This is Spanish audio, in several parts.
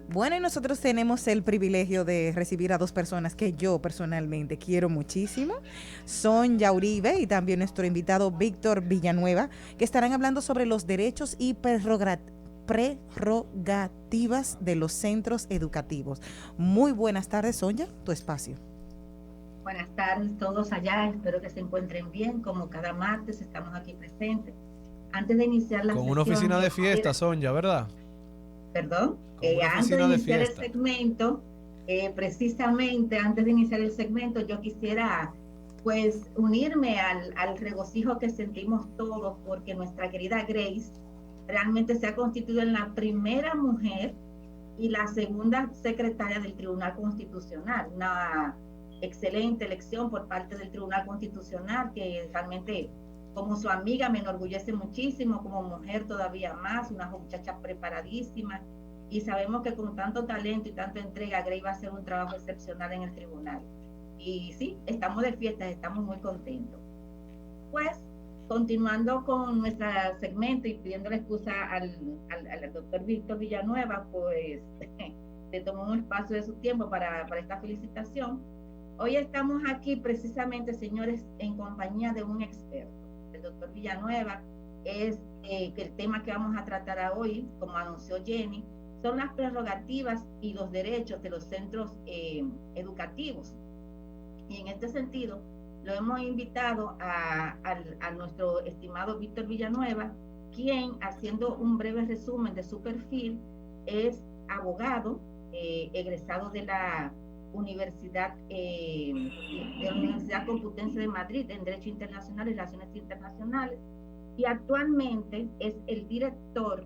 Bueno, y nosotros tenemos el privilegio de recibir a dos personas que yo personalmente quiero muchísimo. Son Yauribe y también nuestro invitado Víctor Villanueva, que estarán hablando sobre los derechos y prerrogativas de los centros educativos. Muy buenas tardes, Sonia, tu espacio. Buenas tardes todos allá, espero que se encuentren bien, como cada martes estamos aquí presentes. Antes de iniciar la Con una sesión, oficina yo de fiesta, quisiera, Sonja, ¿verdad? perdón, Con una antes de oficina de iniciar el fiesta. segmento, precisamente antes de iniciar el segmento, yo quisiera pues unirme al regocijo que sentimos todos porque nuestra querida Grace realmente se ha constituido en la primera mujer y la segunda secretaria del Tribunal Constitucional. Una excelente elección por parte del Tribunal Constitucional que realmente como su amiga me enorgullece muchísimo, como mujer todavía más, una muchacha preparadísima y sabemos que con tanto talento y tanta entrega Grey va a hacer un trabajo excepcional en el tribunal. Y sí, estamos de fiesta, estamos muy contentos. Pues continuando con nuestro segmento y pidiendo la excusa al doctor Víctor Villanueva, pues le tomó un espacio de su tiempo para esta felicitación. Hoy estamos aquí precisamente, señores, en compañía de un experto. El doctor Villanueva es que el tema que vamos a tratar hoy, como anunció Jenny, son las prerrogativas y los derechos de los centros educativos. Y en este sentido, lo hemos invitado a nuestro estimado Víctor Villanueva, quien, haciendo un breve resumen de su perfil, es abogado, egresado de la Universidad Complutense de Madrid en Derecho Internacional y Relaciones Internacionales, y actualmente es el director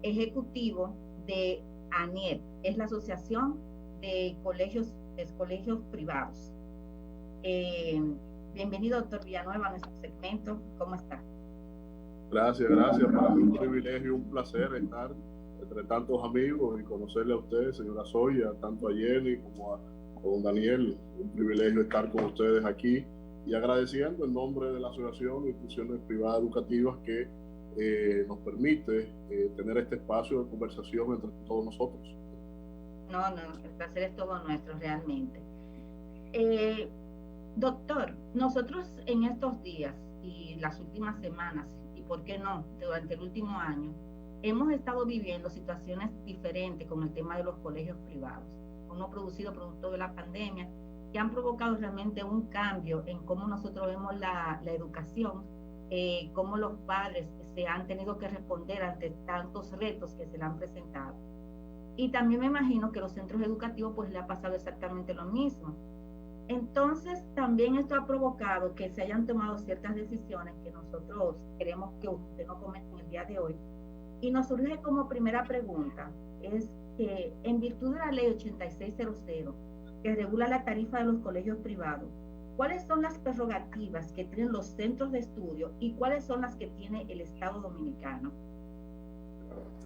ejecutivo de ANIEP, es la Asociación de Colegios Privados. Bienvenido, doctor Villanueva, a nuestro segmento. ¿Cómo está? Gracias. Para mí un privilegio y un placer estar entre tantos amigos y conocerle a usted, señora Soya, tanto a Jenny como a don Daniel. Un privilegio estar con ustedes aquí y agradeciendo en nombre de la Asociación de Instituciones Privadas Educativas que nos permite tener este espacio de conversación entre todos nosotros. No, el placer es todo nuestro realmente. Doctor, nosotros en estos días y las últimas semanas, y por qué no, durante el último año, hemos estado viviendo situaciones diferentes con el tema de los colegios privados, uno producido producto de la pandemia, que han provocado realmente un cambio en cómo nosotros vemos la educación, cómo los padres se han tenido que responder ante tantos retos que se le han presentado. Y también me imagino que los centros educativos pues le ha pasado exactamente lo mismo. Entonces, también esto ha provocado que se hayan tomado ciertas decisiones que nosotros queremos que usted nos comente en el día de hoy. Y nos surge como primera pregunta, es que en virtud de la ley 8600, que regula la tarifa de los colegios privados, ¿cuáles son las prerrogativas que tienen los centros de estudio y cuáles son las que tiene el Estado Dominicano?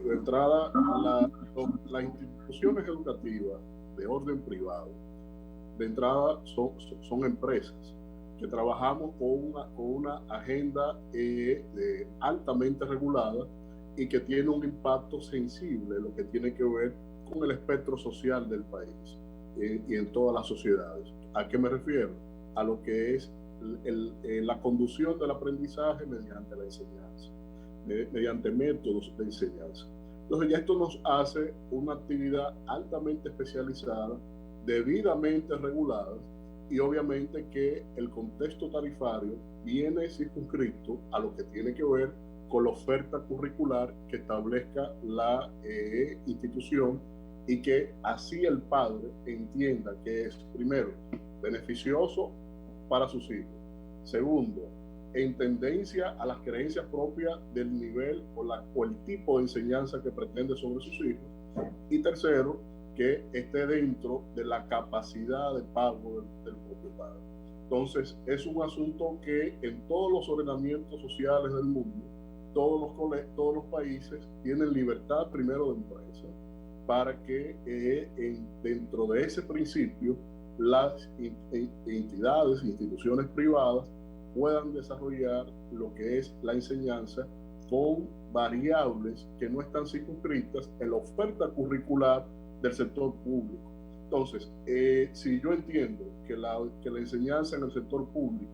De entrada, las instituciones educativas de orden privado de entrada son empresas que trabajamos con una agenda altamente regulada y que tiene un impacto sensible en lo que tiene que ver con el espectro social del país y en todas las sociedades. ¿A qué me refiero? A lo que es la conducción del aprendizaje mediante la enseñanza, mediante métodos de enseñanza. Entonces ya esto nos hace una actividad altamente especializada, debidamente reguladas, y obviamente que el contexto tarifario viene circunscrito a lo que tiene que ver con la oferta curricular que establezca la institución y que así el padre entienda que es, primero, beneficioso para sus hijos, segundo, en tendencia a las creencias propias del nivel o el tipo de enseñanza que pretende sobre sus hijos, y tercero, que esté dentro de la capacidad de pago del propio padre. Entonces, es un asunto que en todos los ordenamientos sociales del mundo, todos los países tienen libertad primero de empresa, para que dentro de ese principio las entidades, instituciones privadas puedan desarrollar lo que es la enseñanza con variables que no están circunscritas en la oferta curricular del sector público. Entonces, si yo entiendo que la enseñanza en el sector público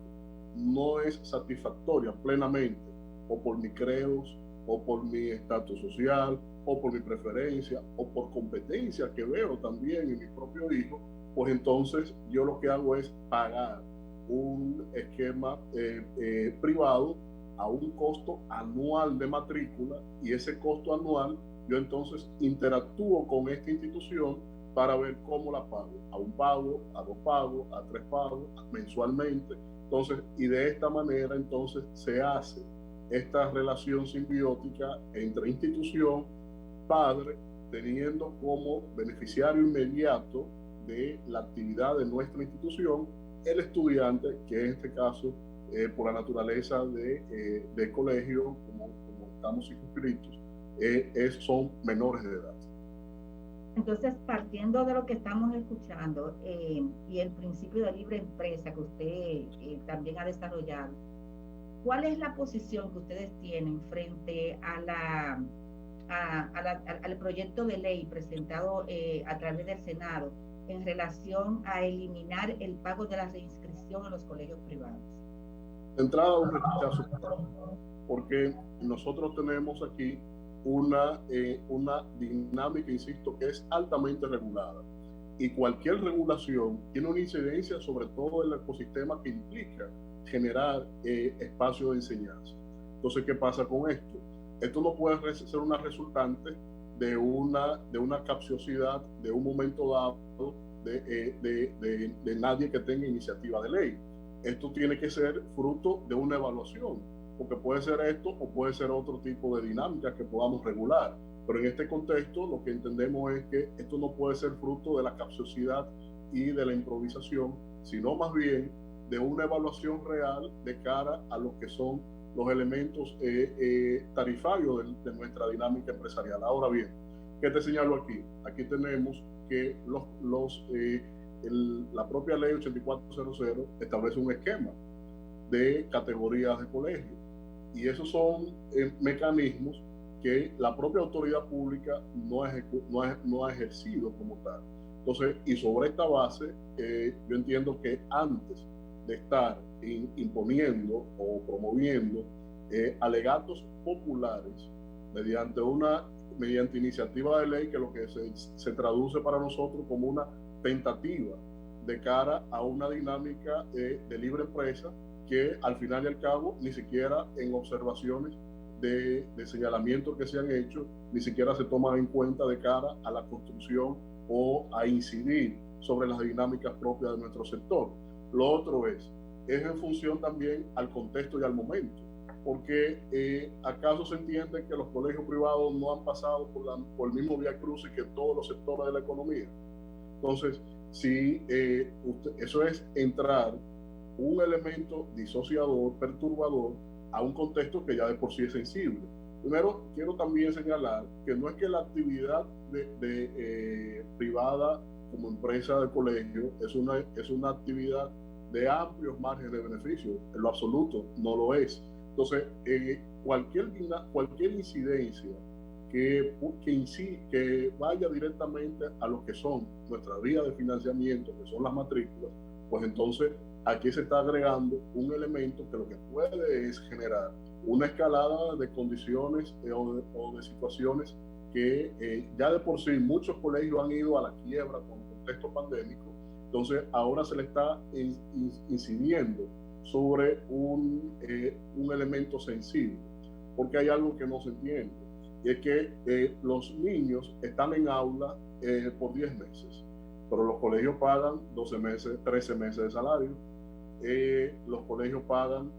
no es satisfactoria plenamente, o por mis credos, o por mi estatus social, o por mi preferencia, o por competencia que veo también en mi propio hijo, pues entonces yo lo que hago es pagar un esquema privado a un costo anual de matrícula, y ese costo anual yo entonces interactúo con esta institución para ver cómo la pago, a un pago, a dos pagos, a tres pagos, mensualmente. Entonces, y de esta manera entonces se hace esta relación simbiótica entre institución, padre, teniendo como beneficiario inmediato de la actividad de nuestra institución el estudiante, que en este caso, por la naturaleza de colegio, como estamos circunscritos, son menores de edad. Entonces, partiendo de lo que estamos escuchando y el principio de libre empresa que usted también ha desarrollado, ¿cuál es la posición que ustedes tienen frente al proyecto de ley presentado a través del Senado en relación a eliminar el pago de la reinscripción en los colegios privados? De entrada, un rechazo, porque nosotros tenemos aquí una dinámica, insisto, que es altamente regulada, y cualquier regulación tiene una incidencia sobre todo en el ecosistema que implica generar espacios de enseñanza. Entonces, ¿qué pasa con esto? Esto no puede ser una resultante de una capciosidad de un momento dado de nadie que tenga iniciativa de ley. Esto tiene que ser fruto de una evaluación, porque puede ser esto o puede ser otro tipo de dinámica que podamos regular. Pero en este contexto lo que entendemos es que esto no puede ser fruto de la capciosidad y de la improvisación, sino más bien de una evaluación real de cara a lo que son los elementos tarifarios de nuestra dinámica empresarial. Ahora bien, ¿qué te señalo aquí? Aquí tenemos que la propia ley 8400 establece un esquema de categorías de colegio, y esos son mecanismos que la propia autoridad pública no ha ejercido como tal. Entonces, y sobre esta base, yo entiendo que antes de estar imponiendo o promoviendo alegatos populares mediante iniciativa de ley, que lo que se traduce para nosotros como una tentativa de cara a una dinámica de libre empresa, que al final y al cabo ni siquiera en observaciones de señalamientos que se han hecho, ni siquiera se toman en cuenta de cara a la construcción o a incidir sobre las dinámicas propias de nuestro sector. Lo otro es en función también al contexto y al momento, porque ¿acaso se entiende que los colegios privados no han pasado por el mismo viacrucis que todos los sectores de la economía? Entonces, si eso es entrar un elemento disociador, perturbador, a un contexto que ya de por sí es sensible. Primero, quiero también señalar que no es que la actividad privada como empresa de colegio es una actividad de amplios márgenes de beneficio, en lo absoluto no lo es. Entonces, cualquier incidencia que vaya directamente a lo que son nuestras vías de financiamiento, que son las matrículas, pues entonces aquí se está agregando un elemento que lo que puede es generar una escalada de condiciones o de situaciones que ya de por sí muchos colegios han ido a la quiebra con el contexto pandémico. Entonces ahora se le está incidiendo sobre un elemento sensible, porque hay algo que no se entiende, y es que los niños están en aula por 10 meses, pero los colegios pagan 12 meses, 13 meses de salario. Los colegios pagan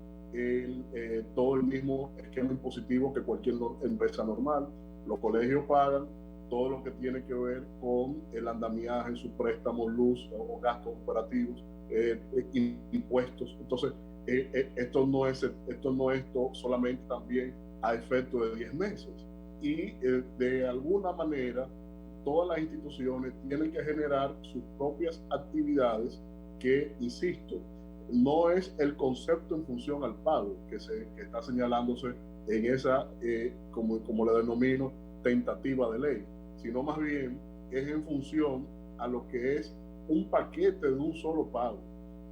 todo el mismo esquema impositivo que cualquier empresa normal. Los colegios pagan todo lo que tiene que ver con el andamiaje, sus préstamos, luz o gastos operativos, impuestos. Entonces, esto no es solamente también a efecto de 10 meses. Y de alguna manera, todas las instituciones tienen que generar sus propias actividades que, insisto, no es el concepto en función al pago que está señalándose en esa, como le denomino, tentativa de ley, sino más bien es en función a lo que es un paquete de un solo pago.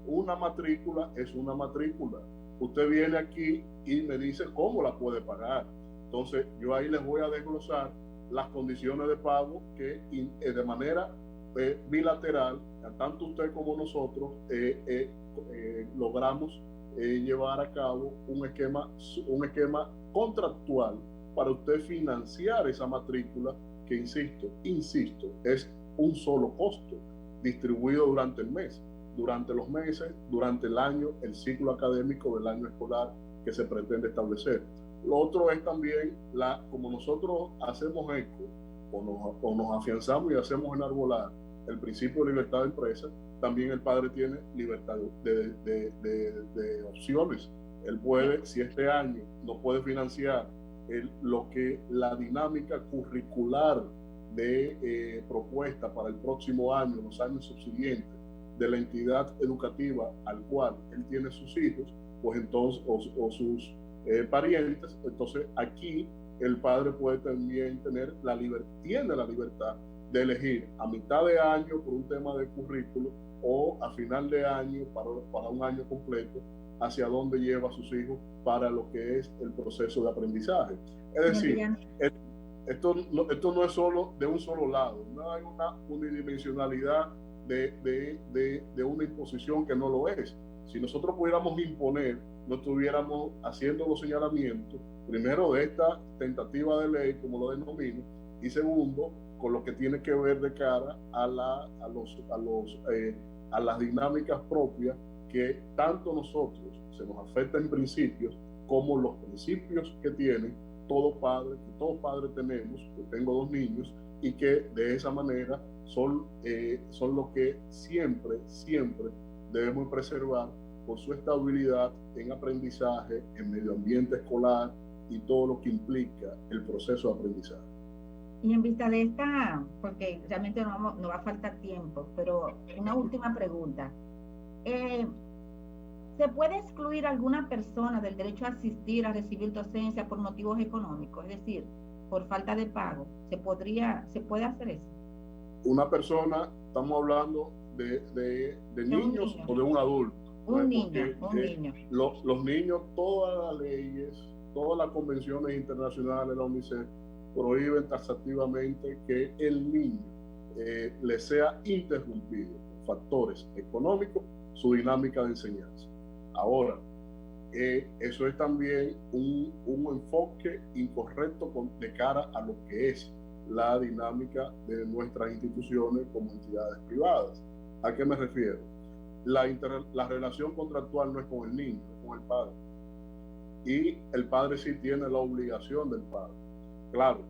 Una matrícula es una matrícula. Usted viene aquí y me dice cómo la puede pagar. Entonces, yo ahí les voy a desglosar las condiciones de pago que de manera bilateral, tanto usted como nosotros, logramos llevar a cabo un esquema contractual para usted financiar esa matrícula que, insisto, es un solo costo distribuido durante el mes, durante los meses, durante el año, el ciclo académico del año escolar que se pretende establecer. Lo otro es también, como nosotros hacemos eco o nos afianzamos y hacemos enarbolar el principio de libertad de empresa, también el padre tiene libertad de opciones. Él puede, si este año no puede financiar la dinámica curricular de propuesta para el próximo año, los años subsiguientes, de la entidad educativa al cual él tiene sus hijos, pues entonces, o sus parientes, entonces aquí el padre puede también tener tiene la libertad de elegir a mitad de año por un tema de currículo o a final de año para un año completo hacia dónde lleva a sus hijos para lo que es el proceso de aprendizaje. Es decir, esto no es solo de un solo lado, no hay una unidimensionalidad de una imposición que no lo es. Si nosotros pudiéramos imponer, no estuviéramos haciendo los señalamientos, primero de esta tentativa de ley, como lo denomino, y segundo, con lo que tiene que ver de cara a las dinámicas propias que tanto nosotros se nos afecta en principios como los principios que tienen todos padre tenemos. Yo tengo 2 niños y que de esa manera son los que siempre debemos preservar por su estabilidad en aprendizaje, en medio ambiente escolar y todo lo que implica el proceso de aprendizaje. Y en vista de esta, porque realmente no va a faltar tiempo, pero una última pregunta. ¿Se puede excluir a alguna persona del derecho a asistir a recibir docencia por motivos económicos? Es decir, por falta de pago. ¿Se puede hacer eso? Una persona, estamos hablando de niños o de un adulto. Un niño. Los niños, todas las leyes, todas las convenciones internacionales de la UNICEF prohíben taxativamente que el niño le sea interrumpido por factores económicos su dinámica de enseñanza. Ahora, eso es también un enfoque incorrecto de cara a lo que es la dinámica de nuestras instituciones como entidades privadas. ¿A qué me refiero? La relación contractual no es con el niño, es con el padre. Y el padre sí tiene la obligación del padre. Claro,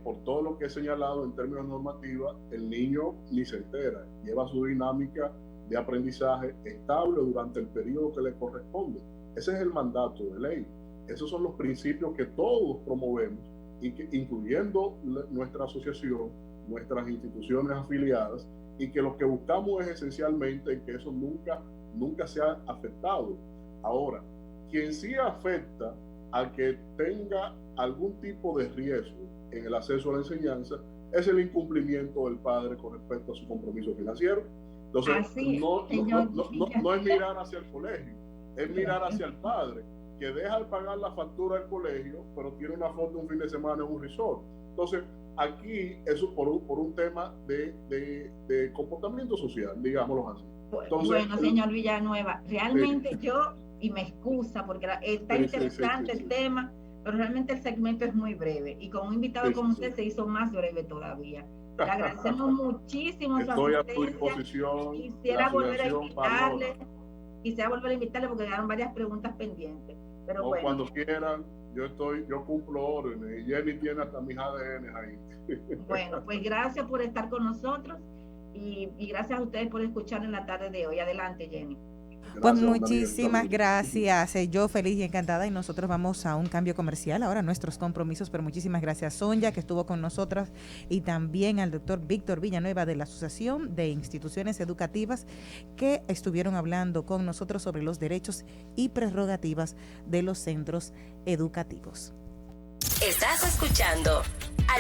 por todo lo que he señalado en términos normativos, el niño ni se entera, lleva su dinámica de aprendizaje estable durante el periodo que le corresponde. Ese es el mandato de ley. Esos son los principios que todos promovemos y que, incluyendo nuestra asociación, nuestras instituciones afiliadas, y que lo que buscamos es esencialmente que eso nunca sea afectado. Ahora, quien sí afecta a que tenga algún tipo de riesgo en el acceso a la enseñanza es el incumplimiento del padre con respecto a su compromiso financiero. Entonces, no es mirar hacia el colegio, es mirar hacia el padre, que deja de pagar la factura del colegio, pero tiene una foto un fin de semana en un resort. Entonces, aquí eso por un tema de comportamiento social, digámoslo así. Entonces, bueno, señor Villanueva, realmente yo, y me excusa porque está interesante el tema, pero realmente el segmento es muy breve y con un invitado como usted se hizo más breve todavía. Le agradecemos muchísimo su asistencia. Estoy a tu disposición. Quisiera volver a invitarle porque quedaron varias preguntas pendientes. Pero no, bueno. Cuando quieran, yo cumplo órdenes y Jenny tiene hasta mis ADN ahí. Bueno, pues gracias por estar con nosotros y gracias a ustedes por escuchar en la tarde de hoy. Adelante, Jenny. Pues muchísimas gracias. Yo feliz y encantada, y nosotros vamos a un cambio comercial ahora, nuestros compromisos, pero muchísimas gracias Sonia, que estuvo con nosotras, y también al doctor Víctor Villanueva de la Asociación de Instituciones Educativas, que estuvieron hablando con nosotros sobre los derechos y prerrogativas de los centros educativos. Estás escuchando